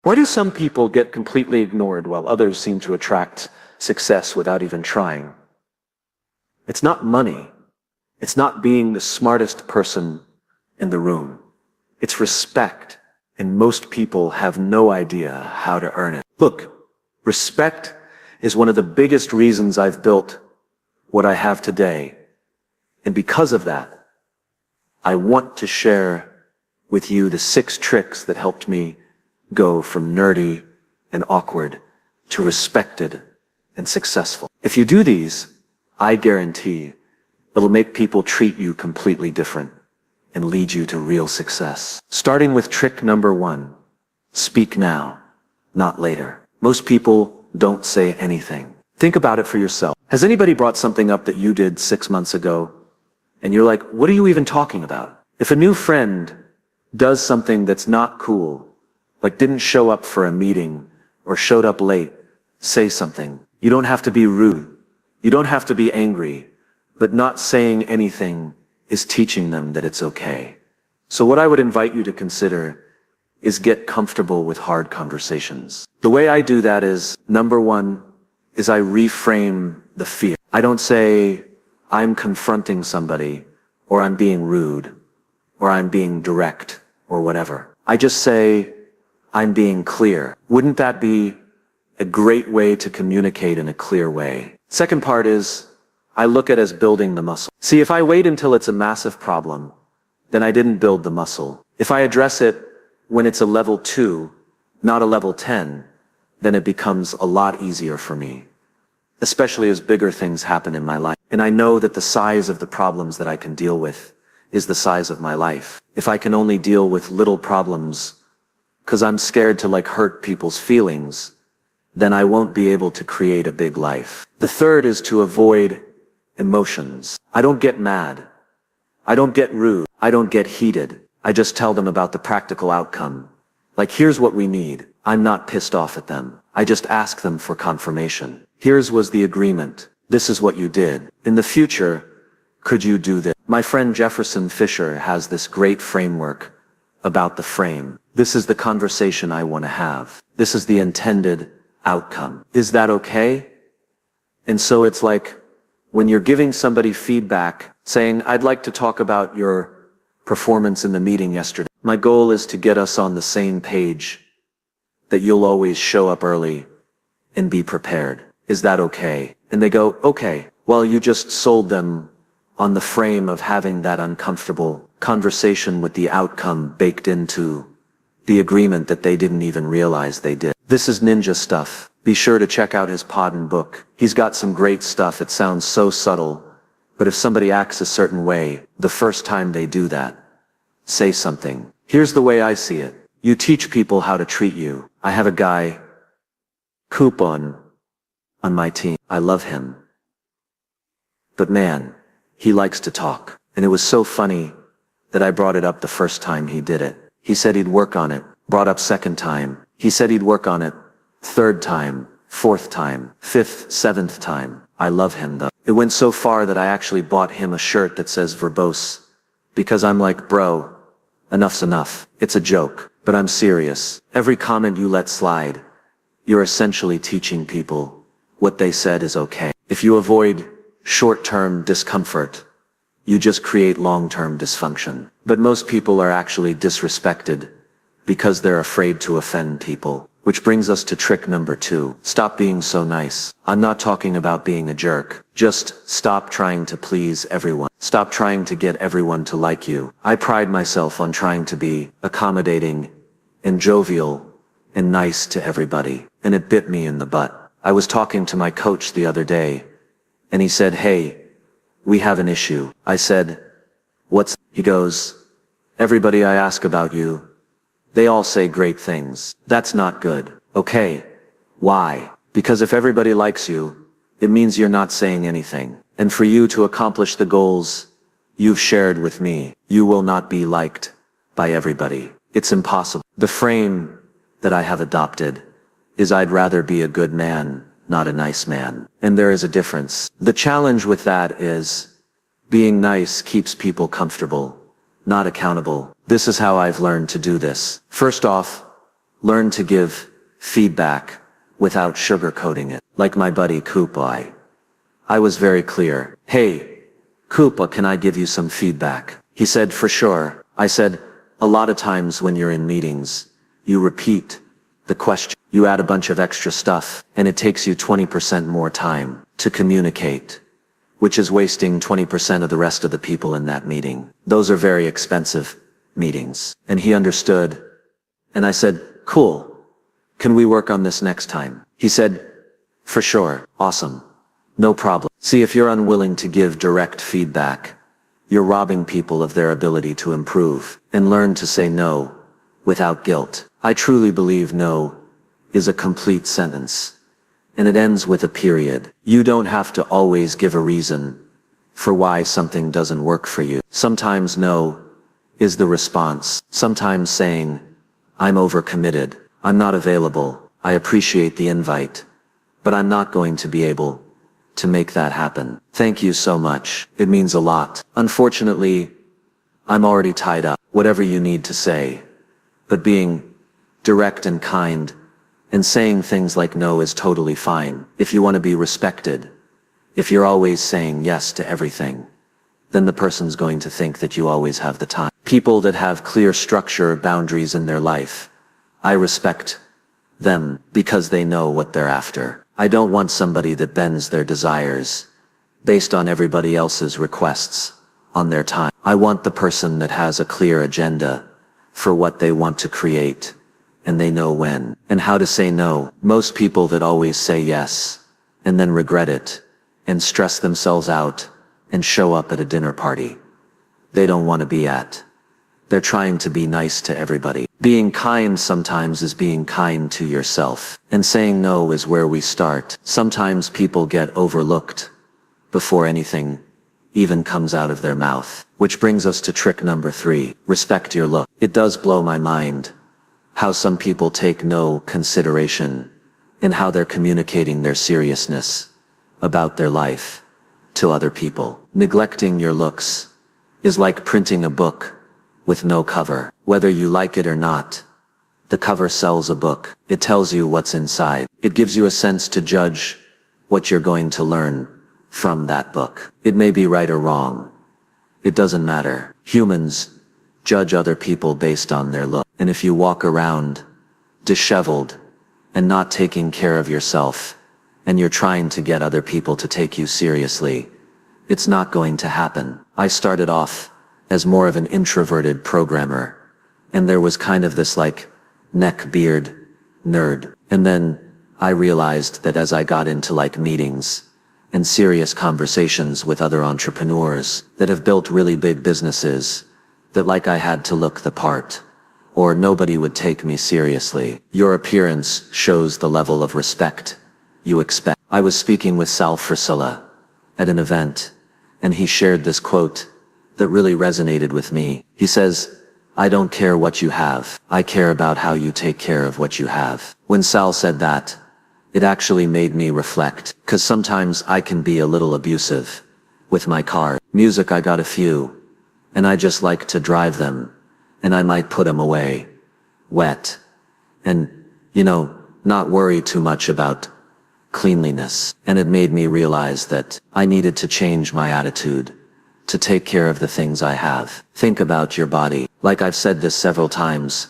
Why do some people get completely ignored while others seem to attract success without even trying? It's not money. It's not being the smartest person in the room. It's respect, and most people have no idea how to earn it. Look, respect is one of the biggest reasons I've built what I have today. And because of that, I want to share with you the 6 tricks that helped me go from nerdy and awkward to respected and successful. If you do these, I guarantee it'll make people treat you completely different and lead you to real success. Starting with trick number 1, speak now, not later. Most people don't say anything. Think about it for yourself. Has anybody brought something up that you did 6 months ago and you're like, what are you even talking about? If a new friend does something that's not cool, like didn't show up for a meeting or showed up late, say something. You don't have to be rude. You don't have to be angry, but not saying anything is teaching them that it's okay. So what I would invite you to consider is get comfortable with hard conversations. The way I do that is, number 1, is I reframe the fear. I don't say, I'm confronting somebody, or I'm being rude, or I'm being direct, or whatever. I just say, I'm being clear. Wouldn't that be a great way to communicate in a clear way? Second part is, I look at it as building the muscle. See, if I wait until it's a massive problem, then I didn't build the muscle. If I address it when it's a level 2, not a level 10, then it becomes a lot easier for me, especially as bigger things happen in my life. And I know that the size of the problems that I can deal with is the size of my life. If I can only deal with little problems because I'm scared to hurt people's feelings, then I won't be able to create a big life. The third is to avoid emotions. I don't get mad. I don't get rude. I don't get heated. I just tell them about the practical outcome. Like, here's what we need. I'm not pissed off at them. I just ask them for confirmation. Here's was the agreement. This is what you did. In the future, could you do this? My friend Jefferson Fisher has this great framework about the frame. This is the conversation I want to have. This is the intended outcome. Is that okay? And so it's like when you're giving somebody feedback, saying, I'd like to talk about your performance in the meeting yesterday. My goal is to get us on the same page, that you'll always show up early and be prepared. Is that okay? And they go, okay. Well, you just sold them on the frame of having that uncomfortable conversation with the outcome baked into the agreement that they didn't even realize they did. This is ninja stuff. Be sure to check out his Podden book. He's got some great stuff. It sounds so subtle, but if somebody acts a certain way, the first time they do that, say something. Here's the way I see it. You teach people how to treat you. I have a guy, Coupon, on my team. I love him. But man, he likes to talk. And it was so funny that I brought it up the first time he did it. He said he'd work on it. Brought up second time. He said he'd work on it. Third time. Fourth time. Fifth, seventh time. I love him though. It went so far that I actually bought him a shirt that says verbose. Because I'm like, bro, enough's enough. It's a joke. But I'm serious. Every comment you let slide, you're essentially teaching people what they said is okay. If you avoid short-term discomfort, you just create long-term dysfunction. But most people are actually disrespected because they're afraid to offend people. Which brings us to trick number 2. Stop being so nice. I'm not talking about being a jerk. Just stop trying to please everyone. Stop trying to get everyone to like you. I pride myself on trying to be accommodating and jovial and nice to everybody. And it bit me in the butt. I was talking to my coach the other day, and he said, hey, we have an issue. I said, what's? He goes, everybody I ask about you, they all say great things. That's not good. Okay. Why? Because if everybody likes you, it means you're not saying anything. And for you to accomplish the goals you've shared with me, you will not be liked by everybody. It's impossible. The frame that I have adopted is I'd rather be a good man, not a nice man. And there is a difference. The challenge with that is being nice keeps people comfortable, not accountable. This is how I've learned to do this. First off, Learn to give feedback without sugarcoating it. Like my buddy Koopa, I was very clear. Hey, Koopa, can I give you some feedback? He said, for sure. I said, a lot of times when you're in meetings, you repeat the question. You add a bunch of extra stuff, and it takes you 20% more time to communicate, which is wasting 20% of the rest of the people in that meeting. Those are very expensive meetings. And he understood. And I said, cool. Can we work on this next time? He said, for sure. Awesome. No problem. See, if you're unwilling to give direct feedback, you're robbing people of their ability to improve and learn to say no without guilt. I truly believe no is a complete sentence, and it ends with a period. You don't have to always give a reason for why something doesn't work for you. Sometimes no is the response. Sometimes saying, I'm overcommitted. I'm not available. I appreciate the invite, but I'm not going to be able to make that happen. Thank you so much. It means a lot. Unfortunately, I'm already tied up. Whatever you need to say, but being direct and kind and saying things like no is totally fine. If you want to be respected, if you're always saying yes to everything, then the person's going to think that you always have the time. People that have clear structure, boundaries in their life, I respect them because they know what they're after. I don't want somebody that bends their desires based on everybody else's requests on their time. I want the person that has a clear agenda for what they want to create, and they know when and how to say no. Most people that always say yes and then regret it and stress themselves out and show up at a dinner party they don't want to be at. They're trying to be nice to everybody. Being kind sometimes is being kind to yourself, and saying no is where we start. Sometimes people get overlooked before anything even comes out of their mouth. Which brings us to trick number 3, respect your look. It does blow my mind how some people take no consideration in how they're communicating their seriousness about their life to other people. Neglecting your looks is like printing a book with no cover. Whether you like it or not, the cover sells a book. It tells you what's inside. It gives you a sense to judge what you're going to learn from that book. It may be right or wrong. It doesn't matter. Humans judge other people based on their look. And if you walk around disheveled and not taking care of yourself, and you're trying to get other people to take you seriously, it's not going to happen. I started off as more of an introverted programmer, and there was kind of this like neck beard nerd. And then I realized that as I got into like meetings and serious conversations with other entrepreneurs that have built really big businesses, that like I had to look the part, or nobody would take me seriously. Your appearance shows the level of respect you expect. I was speaking with Sal Frisilla at an event, and he shared this quote that really resonated with me. He says, I don't care what you have. I care about how you take care of what you have. When Sal said that, it actually made me reflect, because sometimes I can be a little abusive with my car. Music, I got a few, and I just like to drive them, and I might put them away wet, and, not worry too much about cleanliness. And it made me realize that I needed to change my attitude to take care of the things I have. Think about your body. Like I've said this several times,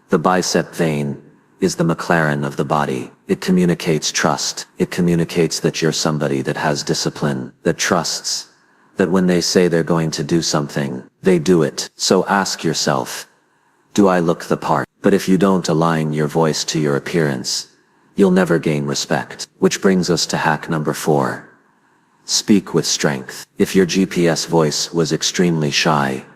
the bicep vein is the McLaren of the body. It communicates trust. It communicates that you're somebody that has discipline, that trusts, that when they say they're going to do something, they do it. So ask yourself, do I look the part? But if you don't align your voice to your appearance, you'll never gain respect. Which brings us to hack number 4. Speak with strength. If your GPS voice was extremely shy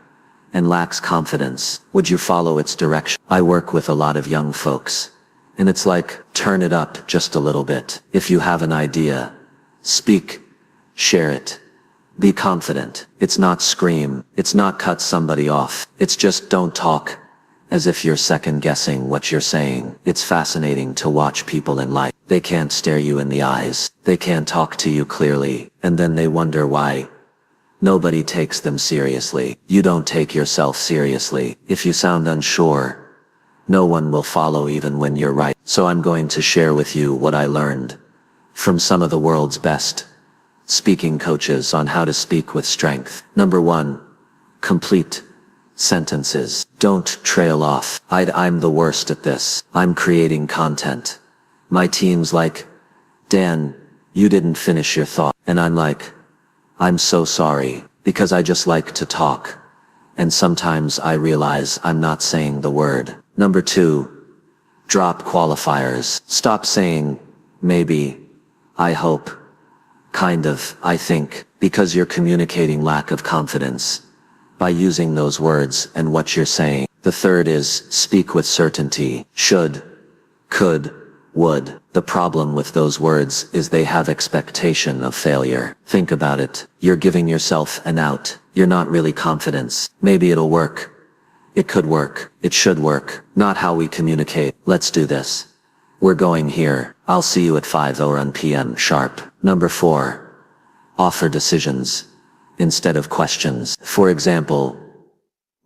and lacks confidence, would you follow its direction? I work with a lot of young folks, and it's like, turn it up just a little bit. If you have an idea, speak, share it. Be confident. It's not scream. It's not cut somebody off. It's just don't talk as if you're second guessing what you're saying. It's fascinating to watch people in life. They can't stare you in the eyes. They can't talk to you clearly, and then they wonder why nobody takes them seriously. You don't take yourself seriously. If you sound unsure, No one will follow even when you're right. So I'm going to share with you what I learned from some of the world's best speaking coaches on how to speak with strength. Number 1, complete sentences. Don't trail off. I'm the worst at this. I'm creating content. My team's like, Dan, you didn't finish your thought. And I'm like, I'm so sorry, because I just like to talk. And sometimes I realize I'm not saying the word. Number 2, drop qualifiers. Stop saying, maybe, I hope, kind of, I think, because you're communicating lack of confidence by using those words and what you're saying. The third is speak with certainty. Should, could, would. The problem with those words is they have expectation of failure. Think about it. You're giving yourself an out. You're not really confident. Maybe it'll work. It could work. It should work. Not how we communicate. Let's do this. We're going here. I'll see you at 5:01 p.m. sharp. Number 4. Offer decisions instead of questions. For example,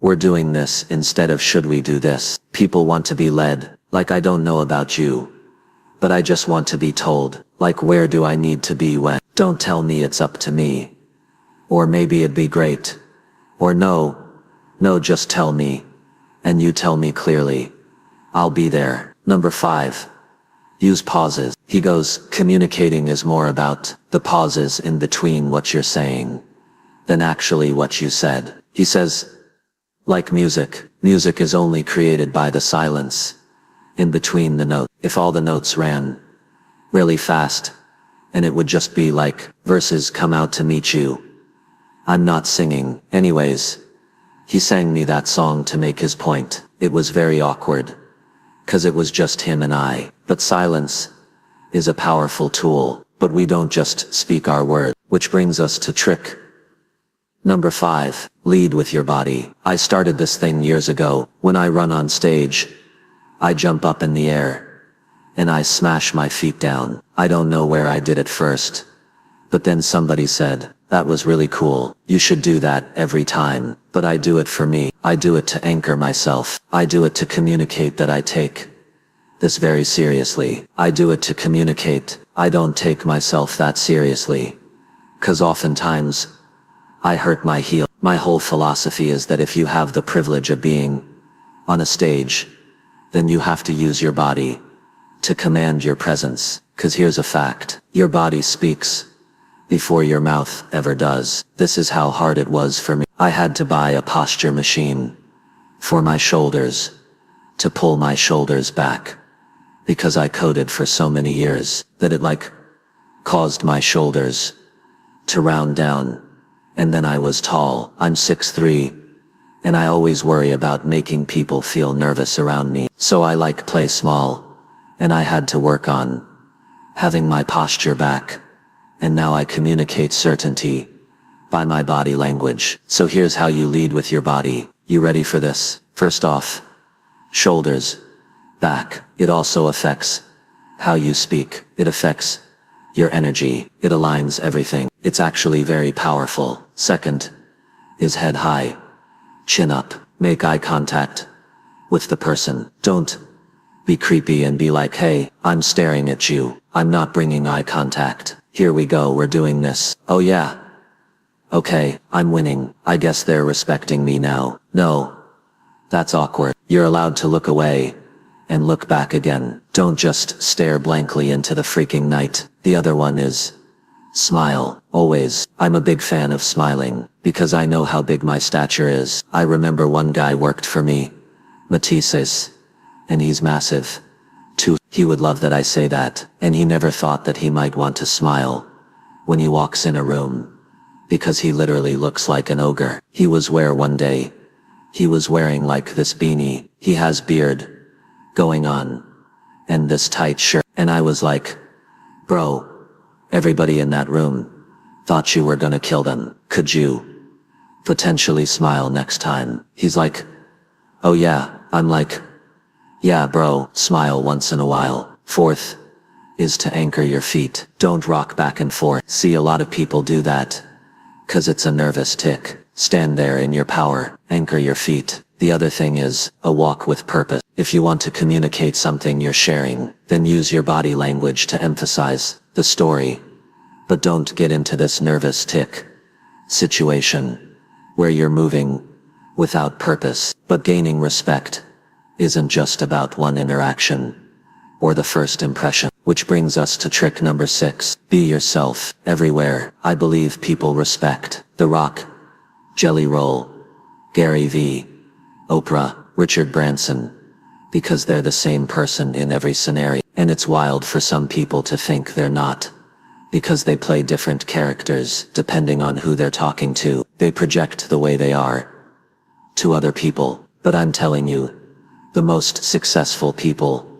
we're doing this instead of should we do this. People want to be led, like I don't know about you, but I just want to be told, like where do I need to be when? Don't tell me it's up to me. Or maybe it'd be great. Or no, just tell me. And you tell me clearly. I'll be there. Number 5. Use pauses. He goes, communicating is more about the pauses in between what you're saying than actually what you said. He says, like music is only created by the silence in between the notes. If all the notes ran really fast, and it would just be like, verses come out to meet you. I'm not singing. Anyways, he sang me that song to make his point. It was very awkward, 'cause it was just him and I. But silence is a powerful tool, but we don't just speak our word. Which brings us to trick number 5, lead with your body. I started this thing years ago. When I run on stage, I jump up in the air, and I smash my feet down. I don't know where I did it first, but then somebody said, that was really cool. You should do that every time. But I do it for me. I do it to anchor myself. I do it to communicate that I take this very seriously. I do it to communicate I don't take myself that seriously. 'Cause oftentimes, I hurt my heel. My whole philosophy is that if you have the privilege of being on a stage, then you have to use your body to command your presence. 'Cause here's a fact. Your body speaks before your mouth ever does. This is how hard it was for me. I had to buy a posture machine for my shoulders to pull my shoulders back, because I coded for so many years that it caused my shoulders to round down. And then I was tall. I'm 6'3", and I always worry about making people feel nervous around me. So I play small, and I had to work on having my posture back. And now I communicate certainty by my body language. So here's how you lead with your body. You ready for this? First off, shoulders, back. It also affects how you speak. It affects your energy. It aligns everything. It's actually very powerful. Second is head high, chin up. Make eye contact with the person. Don't be creepy and be like, hey, I'm staring at you. I'm not bringing eye contact. Here we go, we're doing this. Oh yeah. Okay, I'm winning. I guess they're respecting me now. No. That's awkward. You're allowed to look away and look back again. Don't just stare blankly into the freaking night. The other one is smile. Always. I'm a big fan of smiling because I know how big my stature is. I remember one guy worked for me, Matisses, and he's massive too. He would love that I say that, and he never thought that he might want to smile when he walks in a room, because he literally looks like an ogre. He was one day, he was wearing this beanie, he has beard going on, and this tight shirt, and I was like, bro, everybody in that room thought you were gonna kill them. Could you potentially smile next time? He's like, oh yeah. I'm like, yeah bro, smile once in a while. Fourth is to anchor your feet. Don't rock back and forth. See, a lot of people do that 'cause it's a nervous tick. Stand there in your power. Anchor your feet. The other thing is a walk with purpose. If you want to communicate something you're sharing, then use your body language to emphasize the story. But don't get into this nervous tick situation where you're moving without purpose. But gaining respect isn't just about one interaction or the first impression. Which brings us to trick number 6. Be yourself everywhere. I believe people respect The Rock, Jelly Roll, Gary Vee, Oprah, Richard Branson, because they're the same person in every scenario. And it's wild for some people to think they're not, because they play different characters depending on who they're talking to. They project the way they are to other people. But I'm telling you, the most successful people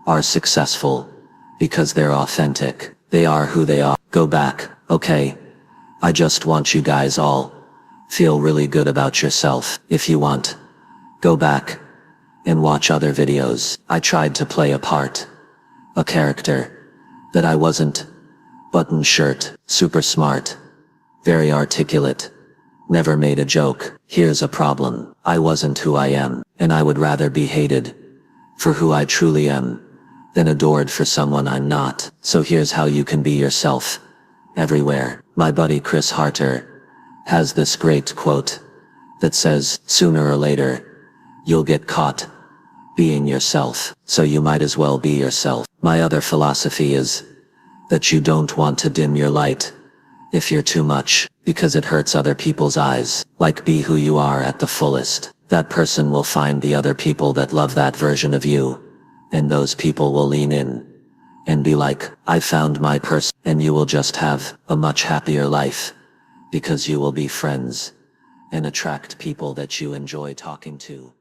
are successful because they're authentic. They are who they are. Go back, okay? I just want you guys all feel really good about yourself. If you want, go back and watch other videos. I tried to play a part, a character that I wasn't. Button shirt, super smart, very articulate, never made a joke. Here's a problem. I wasn't who I am, and I would rather be hated for who I truly am than adored for someone I'm not. So here's how you can be yourself everywhere. My buddy Chris Harter has this great quote that says, "Sooner or later, you'll get caught being yourself, so you might as well be yourself." My other philosophy is that you don't want to dim your light if you're too much, because it hurts other people's eyes. Like, be who you are at the fullest. That person will find the other people that love that version of you, and those people will lean in and be like, "I found my person," and you will just have a much happier life because you will be friends and attract people that you enjoy talking to.